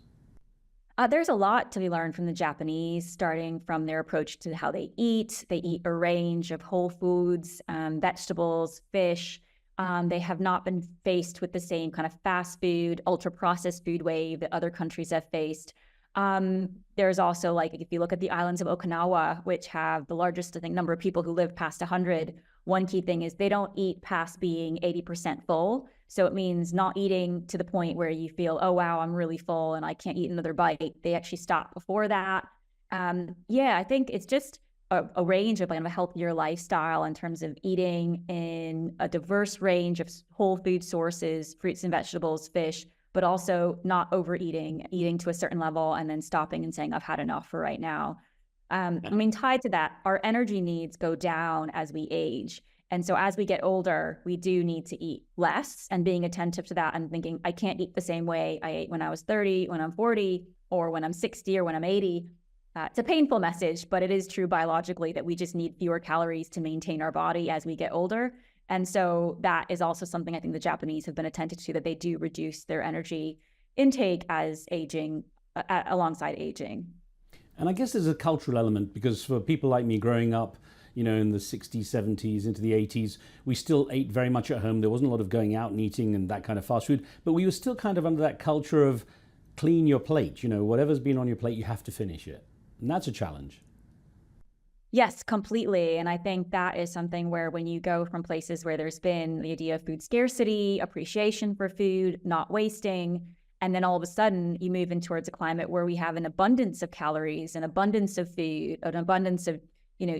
Speaker 3: There's a lot to be learned from the Japanese, starting from their approach to how they eat. They eat a range of whole foods, vegetables, fish. They have not been faced with the same kind of fast food, ultra-processed food wave that other countries have faced. There's also, like, if you look at the islands of Okinawa, which have the largest, I think, number of people who live past 100, one key thing is they don't eat past being 80% full. So it means not eating to the point where you feel, oh, wow, I'm really full and I can't eat another bite. They actually stop before that. I think it's just a range of a healthier lifestyle in terms of eating in a diverse range of whole food sources, fruits and vegetables, fish, but also not overeating, eating to a certain level and then stopping and saying, I've had enough for right now. Tied to that, our energy needs go down as we age. And so as we get older, we do need to eat less, and being attentive to that and thinking, I can't eat the same way I ate when I was 30, when I'm 40, or when I'm 60, or when I'm 80. It's a painful message, but it is true biologically that we just need fewer calories to maintain our body as we get older. And so that is also something I think the Japanese have been attentive to, that they do reduce their energy intake as aging, alongside aging.
Speaker 1: And I guess there's a cultural element, because for people like me growing up, in the 60s, 70s, into the 80s, we still ate very much at home. There wasn't a lot of going out and eating and that kind of fast food, but we were still kind of under that culture of clean your plate. Whatever's been on your plate, you have to finish it. And that's a challenge.
Speaker 3: Yes, completely. And I think that is something where when you go from places where there's been the idea of food scarcity, appreciation for food, not wasting, and then all of a sudden you move in towards a climate where we have an abundance of calories, an abundance of food, an abundance of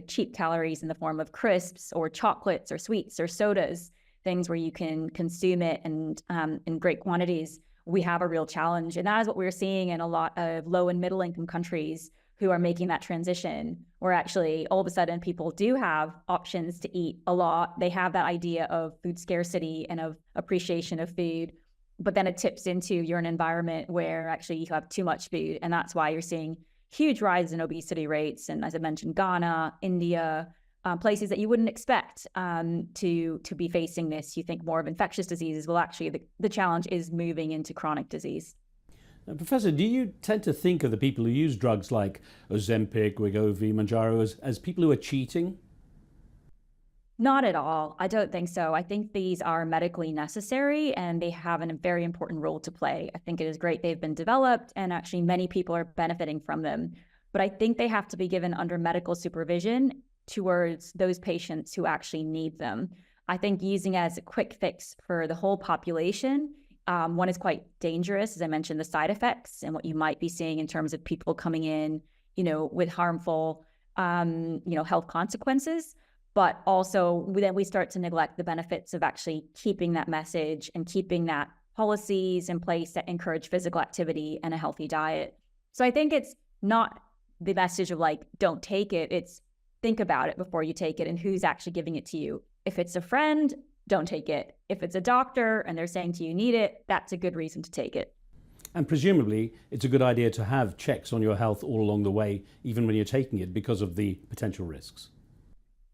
Speaker 3: cheap calories in the form of crisps or chocolates or sweets or sodas, things where you can consume it and in great quantities. We have a real challenge. And that is what we're seeing in a lot of low and middle income countries who are making that transition, where actually all of a sudden people do have options to eat a lot. They have that idea of food scarcity and of appreciation of food, but then it tips into you're in an environment where actually you have too much food. And that's why you're seeing huge rise in obesity rates. And as I mentioned, Ghana, India, places that you wouldn't expect to be facing this. You think more of infectious diseases. Well, actually, the challenge is moving into chronic disease.
Speaker 1: Now, Professor, do you tend to think of the people who use drugs like Ozempic, Wegovy, Manjaro as people who are cheating?
Speaker 3: Not at all. I don't think so. I think these are medically necessary and they have a very important role to play. I think it is great they've been developed and actually many people are benefiting from them. But I think they have to be given under medical supervision towards those patients who actually need them. I think using as a quick fix for the whole population, one is quite dangerous. As I mentioned, the side effects and what you might be seeing in terms of people coming in, with harmful, health consequences. But also then we start to neglect the benefits of actually keeping that message and keeping that policies in place that encourage physical activity and a healthy diet. So I think it's not the message of don't take it. It's think about it before you take it and who's actually giving it to you. If it's a friend, don't take it. If it's a doctor and they're saying to you need it, that's a good reason to take it.
Speaker 1: And presumably it's a good idea to have checks on your health all along the way, even when you're taking it, because of the potential risks.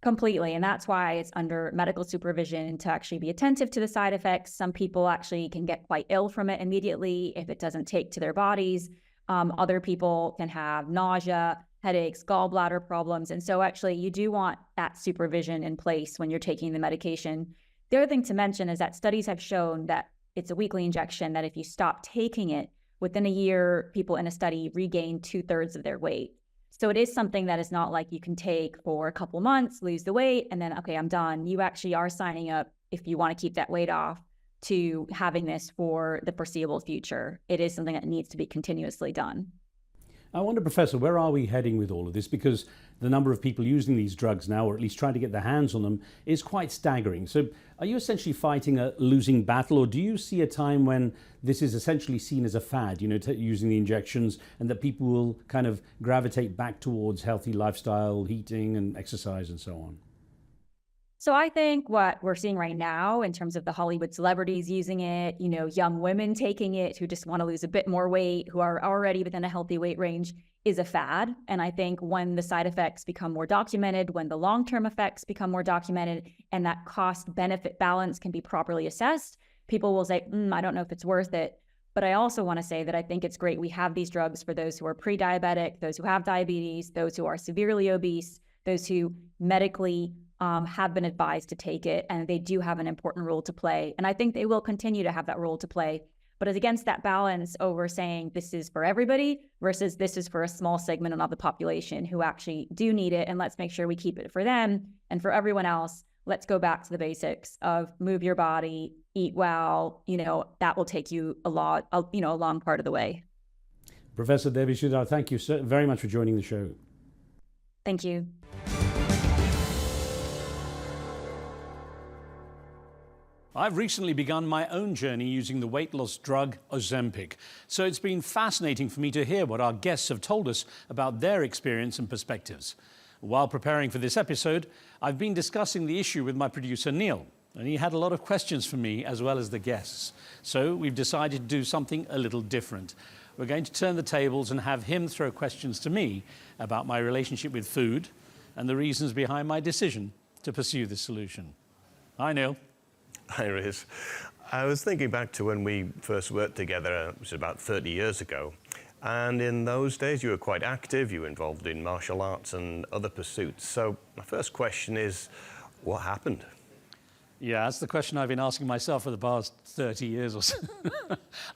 Speaker 3: Completely. And that's why it's under medical supervision to actually be attentive to the side effects. Some people actually can get quite ill from it immediately if it doesn't take to their bodies. Other people can have nausea, headaches, gallbladder problems. And so actually you do want that supervision in place when you're taking the medication. The other thing to mention is that studies have shown that it's a weekly injection, that if you stop taking it, within a year, people in a study regain 2/3 of their weight. So it is something that is not like you can take for a couple months, lose the weight, and then, okay, I'm done. You actually are signing up, if you want to keep that weight off, to having this for the foreseeable future. It is something that needs to be continuously done.
Speaker 1: I wonder, Professor, where are we heading with all of this? Because the number of people using these drugs now, or at least trying to get their hands on them, is quite staggering. So are you essentially fighting a losing battle, or do you see a time when this is essentially seen as a fad, using the injections, and that people will kind of gravitate back towards healthy lifestyle, eating and exercise and so on?
Speaker 3: So I think what we're seeing right now in terms of the Hollywood celebrities using it, young women taking it who just want to lose a bit more weight, who are already within a healthy weight range, is a fad. And I think when the side effects become more documented, when the long-term effects become more documented, and that cost-benefit balance can be properly assessed, people will say, I don't know if it's worth it. But I also want to say that I think it's great we have these drugs for those who are pre-diabetic, those who have diabetes, those who are severely obese, those who medically have been advised to take it, and they do have an important role to play. And I think they will continue to have that role to play. But it's against that balance over saying this is for everybody versus this is for a small segment of the population who actually do need it. And let's make sure we keep it for them. And for everyone else, let's go back to the basics of move your body, eat well, that will take you a long part of the way.
Speaker 1: Professor Devi Sridar, thank you very much for joining the show.
Speaker 3: Thank you.
Speaker 1: I've recently begun my own journey using the weight loss drug Ozempic, so it's been fascinating for me to hear what our guests have told us about their experience and perspectives. While preparing for this episode, I've been discussing the issue with my producer Neil, and he had a lot of questions for me as well as the guests. So we've decided to do something a little different. We're going to turn the tables and have him throw questions to me about my relationship with food and the reasons behind my decision to pursue this solution. Hi, Neil.
Speaker 4: Hi, Riz. I was thinking back to when we first worked together, it was about 30 years ago. And in those days, you were quite active, you were involved in martial arts and other pursuits. So my first question is, what happened?
Speaker 1: Yeah, that's the question I've been asking myself for the past 30 years or so.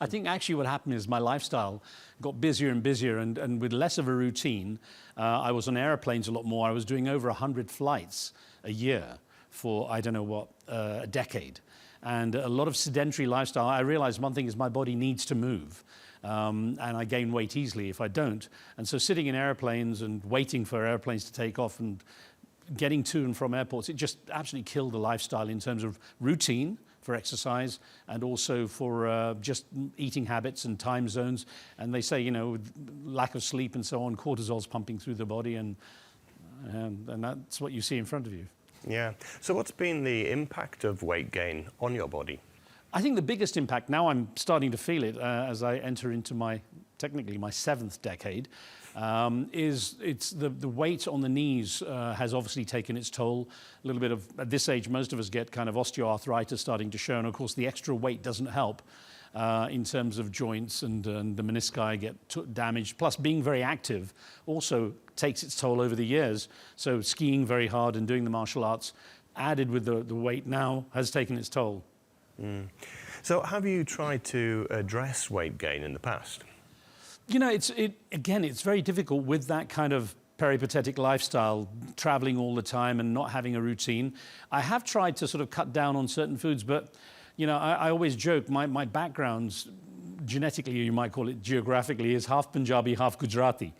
Speaker 1: I think actually what happened is my lifestyle got busier and busier, and with less of a routine. I was on airplanes a lot more. I was doing over 100 flights a year for, I don't know what, a decade. And a lot of sedentary lifestyle. I realized one thing is my body needs to move. And I gain weight easily if I don't. And so sitting in airplanes and waiting for airplanes to take off and getting to and from airports, it just absolutely killed the lifestyle in terms of routine for exercise and also for just eating habits and time zones. And they say, with lack of sleep and so on, cortisol's pumping through the body, and that's what you see in front of you.
Speaker 4: Yeah. So what's been the impact of weight gain on your body?
Speaker 1: I think the biggest impact, now I'm starting to feel it as I enter into technically my 7th decade, is the weight on the knees has obviously taken its toll. A little bit of, at this age, most of us get kind of osteoarthritis starting to show, and of course the extra weight doesn't help in terms of joints, and the menisci get damaged. Plus being very active also takes its toll over the years. So skiing very hard and doing the martial arts, added with the weight now, has taken its toll.
Speaker 4: So have you tried to address weight gain in the past?
Speaker 1: It's very difficult with that kind of peripatetic lifestyle, traveling all the time and not having a routine. I have tried to sort of cut down on certain foods, but I always joke, my background's genetically, you might call it geographically, is half Punjabi, half Gujarati.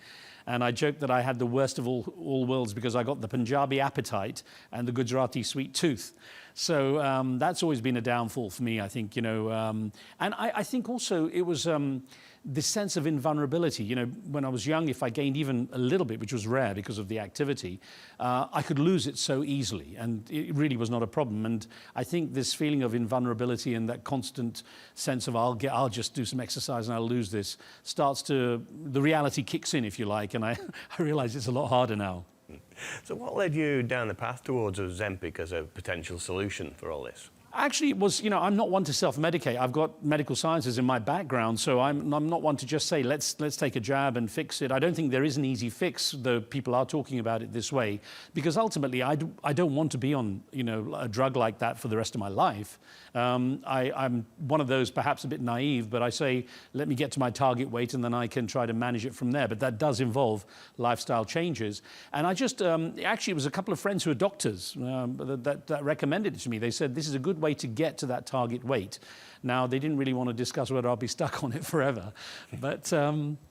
Speaker 1: And I joke that I had the worst of all worlds because I got the Punjabi appetite and the Gujarati sweet tooth. So that's always been a downfall for me, I think, and I think also it was this sense of invulnerability. When I was young, if I gained even a little bit, which was rare because of the activity, I could lose it so easily, and it really was not a problem. And I think this feeling of invulnerability and that constant sense of I'll just do some exercise and I'll lose this, the reality kicks in, if you like, and I realize it's a lot harder now.
Speaker 4: So what led you down the path towards Ozempic as a potential solution for all this?
Speaker 1: Actually, it was, I'm not one to self-medicate. I've got medical sciences in my background, so I'm not one to just say, let's take a jab and fix it. I don't think there is an easy fix, though people are talking about it this way, because ultimately I don't want to be on, a drug like that for the rest of my life. I'm one of those perhaps a bit naive, but I say, let me get to my target weight and then I can try to manage it from there. But that does involve lifestyle changes. And I just, actually, it was a couple of friends who are doctors that recommended it to me. They said, this is a good way to get to that target weight. Now, they didn't really want to discuss whether I'll be stuck on it forever, but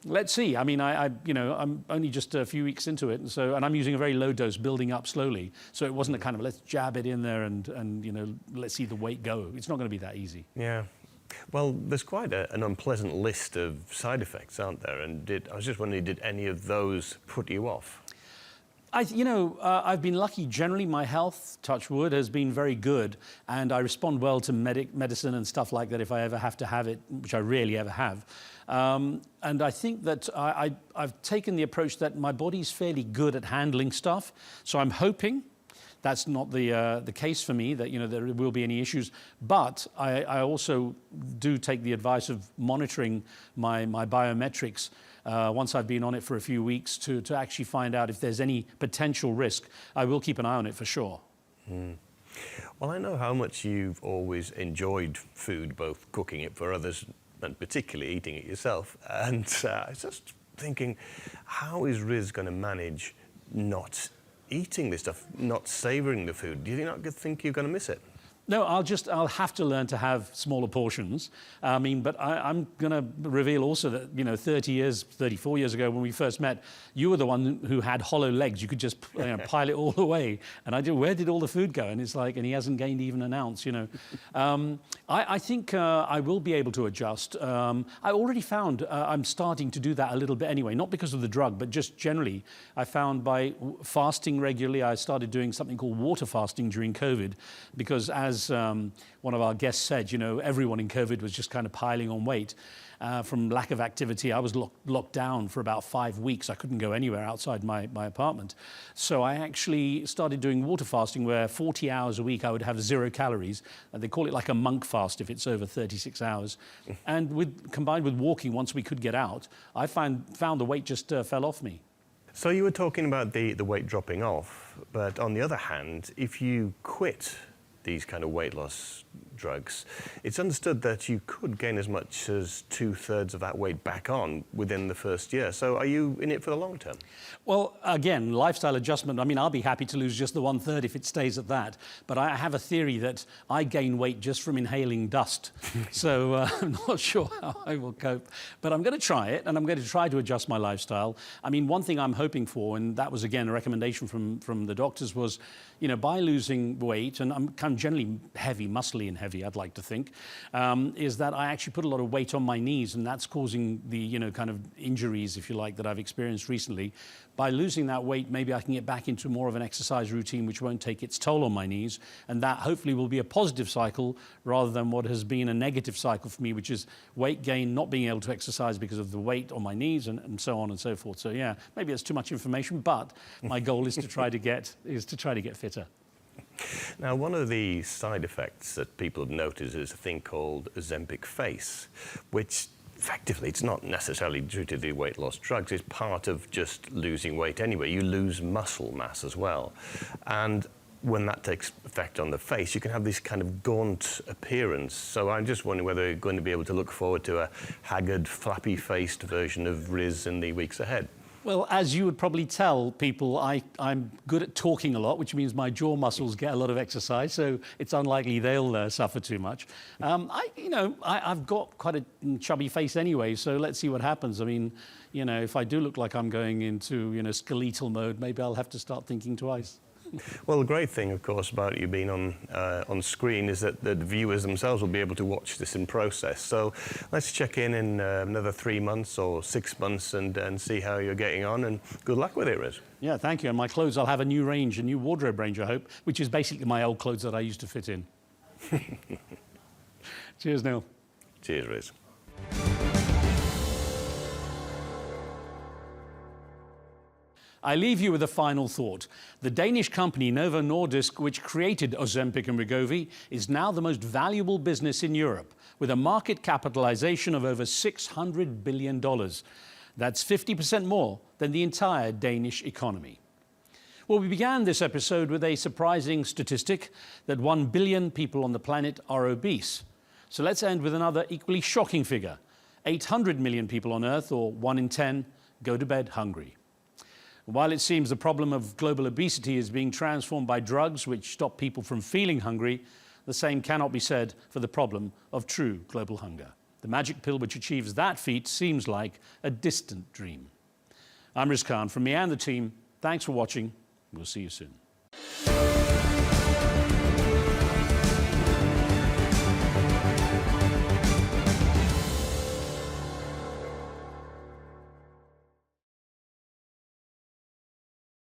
Speaker 1: let's see. I mean, I'm only just a few weeks into it, and I'm using a very low dose, building up slowly. So it wasn't a kind of let's jab it in there and let's see the weight go. It's not going to be that easy.
Speaker 4: Yeah. Well, there's quite an unpleasant list of side effects, aren't there? And I was just wondering, did any of those put you off?
Speaker 1: I've been lucky. Generally, my health, touch wood, has been very good, and I respond well to medicine and stuff like that if I ever have to have it, which I rarely ever have. And I think that I've taken the approach that my body's fairly good at handling stuff, so I'm hoping that's not the case for me, that there will be any issues. But I also do take the advice of monitoring my biometrics once I've been on it for a few weeks to actually find out if there's any potential risk. I will keep an eye on it for sure.
Speaker 4: Well, I know how much you've always enjoyed food, both cooking it for others and particularly eating it yourself. And I was just thinking, how is Riz going to manage not eating this stuff, not savouring the food, do you think you're going to miss it?
Speaker 1: No, I'll have to learn to have smaller portions. I mean, but I'm going to reveal also that, 34 years ago when we first met, you were the one who had hollow legs. You could just pile it all away. And I did, where did all the food go? And it's like, and he hasn't gained even an ounce, I think I will be able to adjust. I already found I'm starting to do that a little bit anyway, not because of the drug, but just generally. I found by fasting regularly, I started doing something called water fasting during COVID, because as one of our guests said, everyone in COVID was just kind of piling on weight from lack of activity. I was locked down for about 5 weeks. I couldn't go anywhere outside my apartment. So I actually started doing water fasting where 40 hours a week I would have 0 calories. They call it like a monk fast if it's over 36 hours. And combined with walking once we could get out, I found the weight just fell off me.
Speaker 4: So you were talking about the weight dropping off, but on the other hand, if you quit these kind of weight loss drugs, it's understood that you could gain as much as 2/3 of that weight back on within the first year. So are you in it for the long term?
Speaker 1: Well, again, lifestyle adjustment. I mean, I'll be happy to lose just the 1/3 if it stays at that. But I have a theory that I gain weight just from inhaling dust. So I'm not sure how I will cope. But I'm going to try it, and I'm going to try to adjust my lifestyle. I mean, one thing I'm hoping for, and that was, again, a recommendation from the doctors, was, by losing weight, and I'm kind of generally heavy, muscly and heavy, I'd like to think, is that I actually put a lot of weight on my knees, and that's causing the, kind of injuries, if you like, that I've experienced recently. By losing that weight, maybe I can get back into more of an exercise routine which won't take its toll on my knees, and that hopefully will be a positive cycle rather than what has been a negative cycle for me, which is weight gain, not being able to exercise because of the weight on my knees, and so on and so forth. So yeah, maybe that's too much information, but my goal is to try to get fitter.
Speaker 4: Now, one of the side effects that people have noticed is a thing called Ozempic face, which effectively, it's not necessarily due to the weight loss drugs. It's part of just losing weight anyway. You lose muscle mass as well. And when that takes effect on the face, you can have this kind of gaunt appearance. So I'm just wondering whether you're going to be able to look forward to a haggard, flappy-faced version of Riz in the weeks ahead.
Speaker 1: Well, as you would probably tell people, I'm good at talking a lot, which means my jaw muscles get a lot of exercise, so it's unlikely they'll suffer too much. I've got quite a chubby face anyway, so let's see what happens. I mean, if I do look like I'm going into, skeletal mode, maybe I'll have to start thinking twice.
Speaker 4: Well, the great thing, of course, about you being on screen is that the viewers themselves will be able to watch this in process. So let's check in another 3 months or 6 months and see how you're getting on. And good luck with it, Riz.
Speaker 1: Yeah, thank you. And my clothes, I'll have a new range, a new wardrobe range, I hope, which is basically my old clothes that I used to fit in. Cheers, Neil.
Speaker 4: Cheers, Riz.
Speaker 1: I leave you with a final thought. The Danish company Novo Nordisk, which created Ozempic and Wegovy, is now the most valuable business in Europe, with a market capitalization of over $600 billion. That's 50% more than the entire Danish economy. Well, we began this episode with a surprising statistic that 1 billion people on the planet are obese. So let's end with another equally shocking figure. 800 million people on Earth, or 1 in 10, go to bed hungry. While it seems the problem of global obesity is being transformed by drugs which stop people from feeling hungry, the same cannot be said for the problem of true global hunger. The magic pill which achieves that feat seems like a distant dream. I'm Riz Khan. From me and the team, thanks for watching. We'll see you soon.